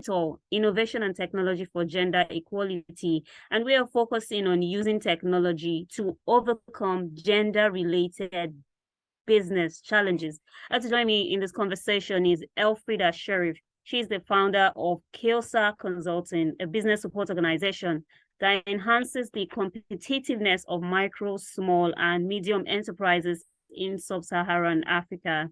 DigitALL, Innovation and Technology for Gender Equality, and we are focusing on using technology to overcome gender-related business challenges. And to join me in this conversation is Elfreda Sheriff. She's the founder of Kilsah Consulting, a business support organization that enhances the competitiveness of micro, small, and medium enterprises in sub-Saharan Africa.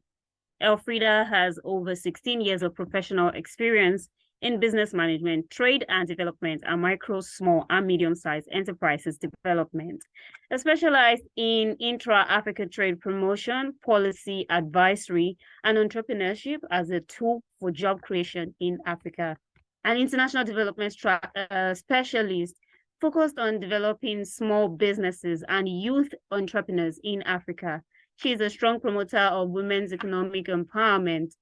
Elfreda has over 16 years of professional experience in business management, trade and development, and micro, small, and medium-sized enterprises development. Specialized in intra-Africa trade promotion, policy advisory, and entrepreneurship as a tool for job creation in Africa. An international development specialist focused on developing small businesses and youth entrepreneurs in Africa. She is a strong promoter of women's economic empowerment.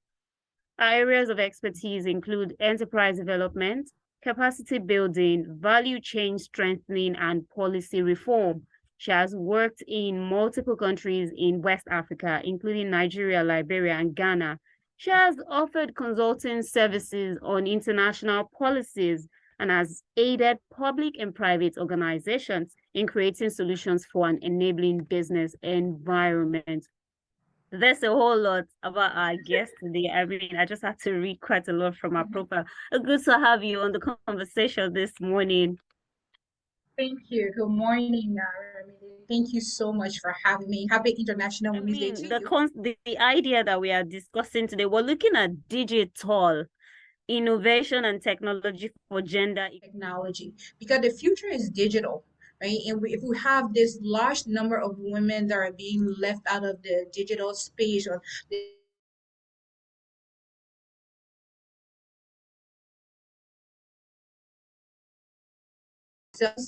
Her areas of expertise include enterprise development, capacity building, value chain strengthening, and policy reform. She has worked in multiple countries in West Africa, including Nigeria, Liberia, and Ghana. She has offered consulting services on international policies and has aided public and private organizations in creating solutions for an enabling business environment. There's a whole lot about our guest today. I mean, I just had to read quite a lot from our profile. Good to have you on the conversation this morning. Thank you. Good morning, Ramide. Thank you so much for having me. Happy International Women's Day to you. The idea that we are discussing today, we're looking at digital innovation and technology for gender technology, because the future is digital, right? And if we have this large number of women that are being left out of the digital space or the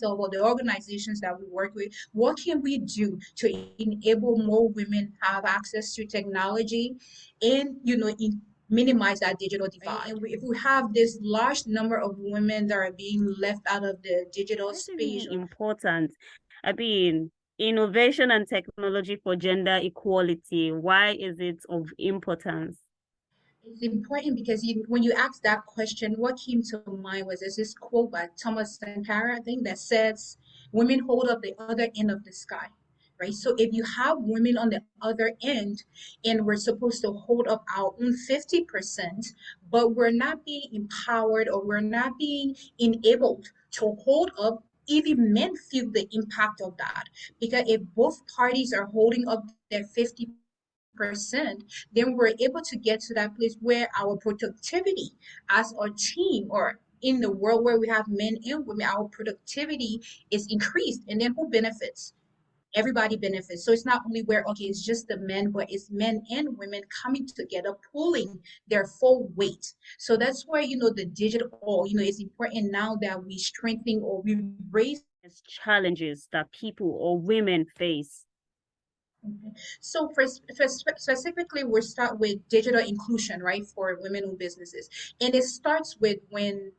or the organizations that we work with, what can we do to enable more women have access to technology and minimize that digital divide? And if we have this large number of women that are being left out of the digital space, really important. I mean, innovation and technology for gender equality. Why is it of importance? it's important because when you ask that question, what came to mind was there's this quote by Thomas Sankara, I think, that says, "Women hold up the other end of the sky." Right. So if you have women on the other end, and we're supposed to hold up our own 50%, but we're not being empowered or we're not being enabled to hold up, even men feel the impact of that. Because if both parties are holding up their 50%, then we're able to get to that place where our productivity as a team or in the world where we have men and women, our productivity is increased. And then who benefits? Everybody benefits. So it's not only where, okay, it's just the men, but it's men and women coming together, pulling their full weight. So that's where, the digital, it's important now that we strengthen or we raise challenges that people or women face. Okay. So for specifically, we'll start with digital inclusion, right, for women-owned businesses. And it starts with when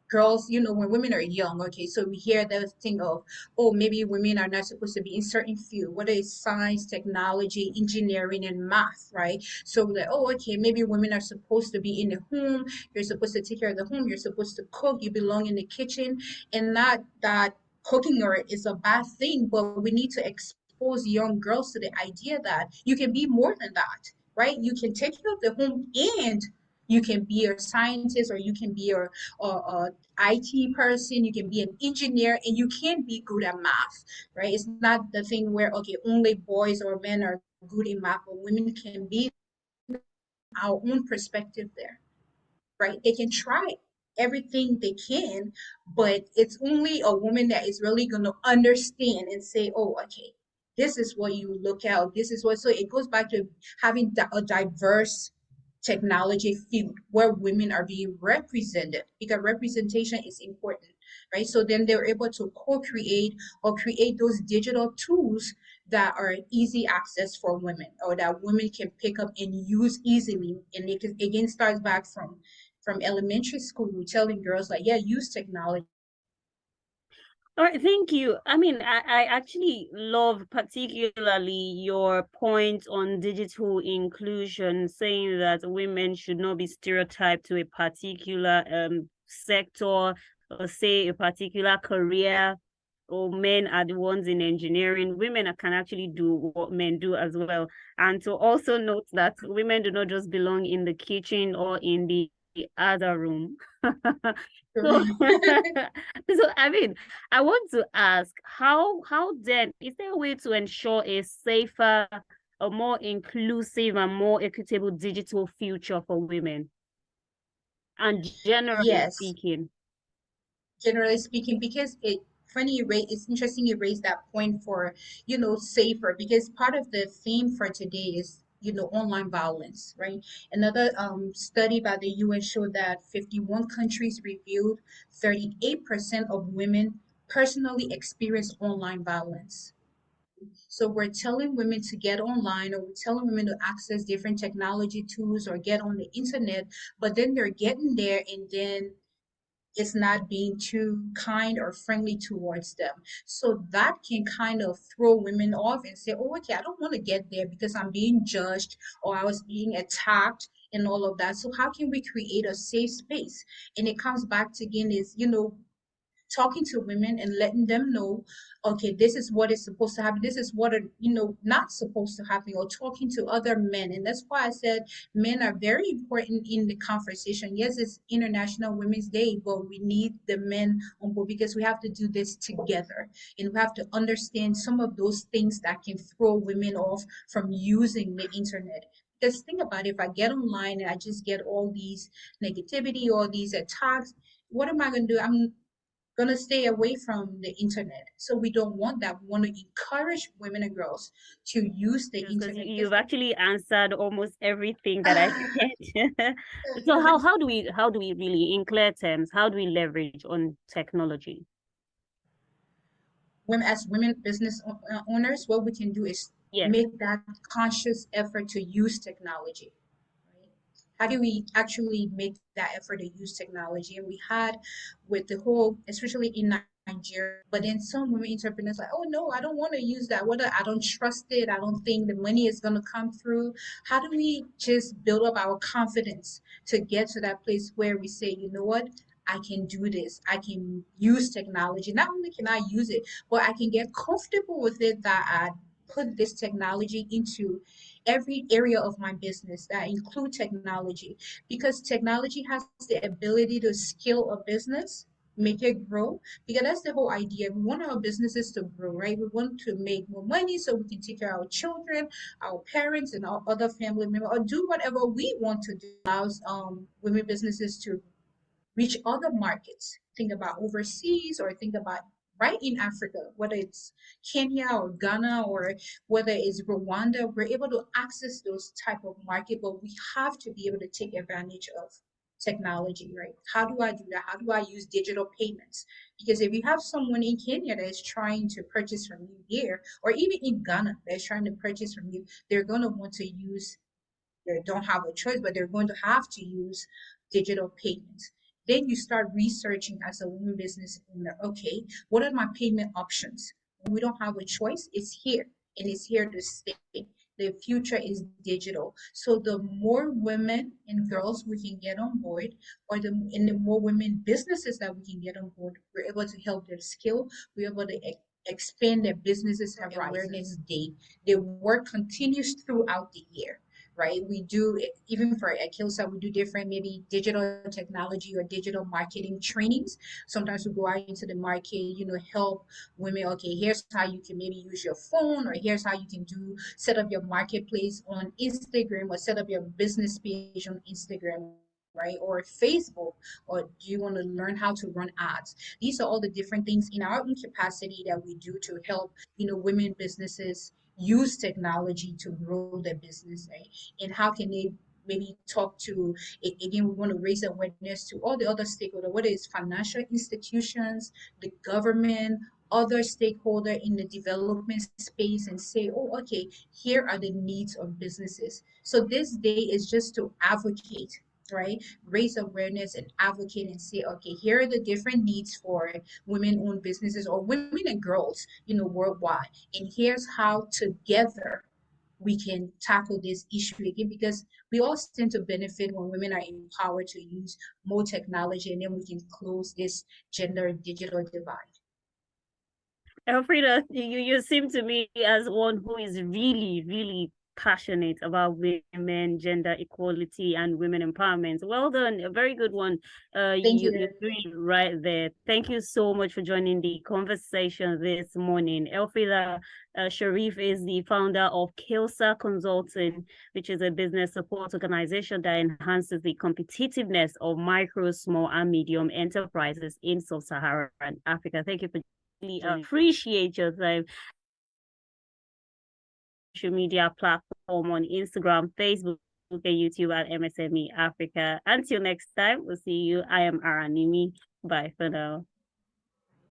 girls, when women are young, okay, so we hear the thing of, oh, maybe women are not supposed to be in certain field, whether it's science, technology, engineering, and math, right? So that, oh, okay, maybe women are supposed to be in the home, you're supposed to take care of the home, you're supposed to cook, you belong in the kitchen, and not that cooking or is a bad thing, but we need to expose young girls to the idea that you can be more than that, right? You can take care of the home and you can be a scientist or you can be a IT person, you can be an engineer, and you can be good at math, right? It's not the thing where, okay, only boys or men are good in math, but women can be our own perspective there, right? They can try everything they can, but it's only a woman that is really going to understand and say, oh, okay, this is what you look at, this is what. So it goes back to having a diverse technology field where women are being represented, because representation is important, right? So then they're able to co-create or create those digital tools that are easy access for women or that women can pick up and use easily. And it again starts back from elementary school, telling girls like, yeah, use technology. All right, thank you. I mean, I actually love particularly your point on digital inclusion, saying that women should not be stereotyped to a particular sector, or say a particular career, or men are the ones in engineering, women can actually do what men do as well. And to also note that women do not just belong in the kitchen or in the other room. So, so I mean, I want to ask, how then is there a way to ensure a safer, a more inclusive and more equitable digital future for women? And generally Yes, speaking, generally speaking, because it's interesting you raised that point for, safer, because part of the theme for today is, online violence, right? Another study by the UN showed that 51 countries revealed 38% of women personally experience online violence. So we're telling women to get online, or we're telling women to access different technology tools or get on the internet, but then they're getting there and then it's not being too kind or friendly towards them. So that can kind of throw women off and say, oh, okay, I don't want to get there because I'm being judged or I was being attacked and all of that. So how can we create a safe space? And it comes back to again is, talking to women and letting them know, okay, this is what is supposed to happen, this is what are, not supposed to happen, or talking to other men. And that's why I said men are very important in the conversation. Yes, it's International Women's Day, but we need the men on board because we have to do this together, and we have to understand some of those things that can throw women off from using the internet. Because think about it, if I get online and I just get all these negativity, all these attacks, what am I going to do? I'm going to stay away from the internet. So we don't want that. We want to encourage women and girls to use the because internet because you've actually answered almost everything that I said. So how do we really, in clear terms, how do we leverage on technology? women as women business owners, what we can do is Yes, make that conscious effort to use technology. Right? How do we actually make that effort to use technology? And we had with the whole, especially in Nigeria, but then some women entrepreneurs like, oh no, I don't want to use that. What I don't trust it. I don't think the money is gonna come through. How do we just build up our confidence to get to that place where we say, you know what? I can do this. I can use technology. Not only can I use it, but I can get comfortable with it that I put this technology into every area of my business that include technology, because technology has the ability to scale a business, make it grow, because that's the whole idea. We want our businesses to grow, right? We want to make more money so we can take care of our children, our parents, and our other family members, or do whatever we want to do. Allows women businesses to reach other markets. Think about overseas, or think about right in Africa, whether it's Kenya or Ghana, or whether it's Rwanda. We're able to access those type of market, but we have to be able to take advantage of technology, right? How do I do that? How do I use digital payments? Because if you have someone in Kenya that is trying to purchase from you here, or even in Ghana that is trying to purchase from you, they're going to want to use, they don't have a choice, but they're going to have to use digital payments. Then you start researching as a woman business owner, okay, what are my payment options? We don't have a choice, it's here and it's here to stay. The future is digital. So the more women and girls we can get on board, or the more women businesses that we can get on board, we're able to help them scale, we're able to expand their businesses. Have awareness day. The work continues throughout the year, right? We do, even for at Kilsah, we do different maybe digital technology or digital marketing trainings. Sometimes we go out into the market, help women. Okay, here's how you can maybe use your phone, or here's how you can do set up your marketplace on Instagram, or set up your business page on Instagram, right? Or Facebook, or do you want to learn how to run ads? These are all the different things in our own capacity that we do to help, women businesses use technology to grow their business, right? And how can they maybe talk to, again, we want to raise awareness to all the other stakeholders, whether it's financial institutions, the government, other stakeholder in the development space, and say, oh, okay, here are the needs of businesses. So this day is just to advocate, right? Raise awareness and advocate and say, okay, here are the different needs for women-owned businesses or women and girls, worldwide. And here's how together we can tackle this issue again, because we all stand to benefit when women are empowered to use more technology, and then we can close this gender digital divide. Elfreda, you seem to me as one who is really, really passionate about women, gender equality, and women empowerment. Well done, a very good one. Thank You're you. doing it right there. Thank you so much for joining the conversation this morning. Elfreda Sharif is the founder of Kilsah Consulting, which is a business support organization that enhances the competitiveness of micro, small, and medium enterprises in sub-Saharan Africa. Thank you for appreciate your time. Social media platform on Instagram, Facebook, and YouTube at MSME Africa. Until next time, we'll see you. I am Aranimi. Bye for now.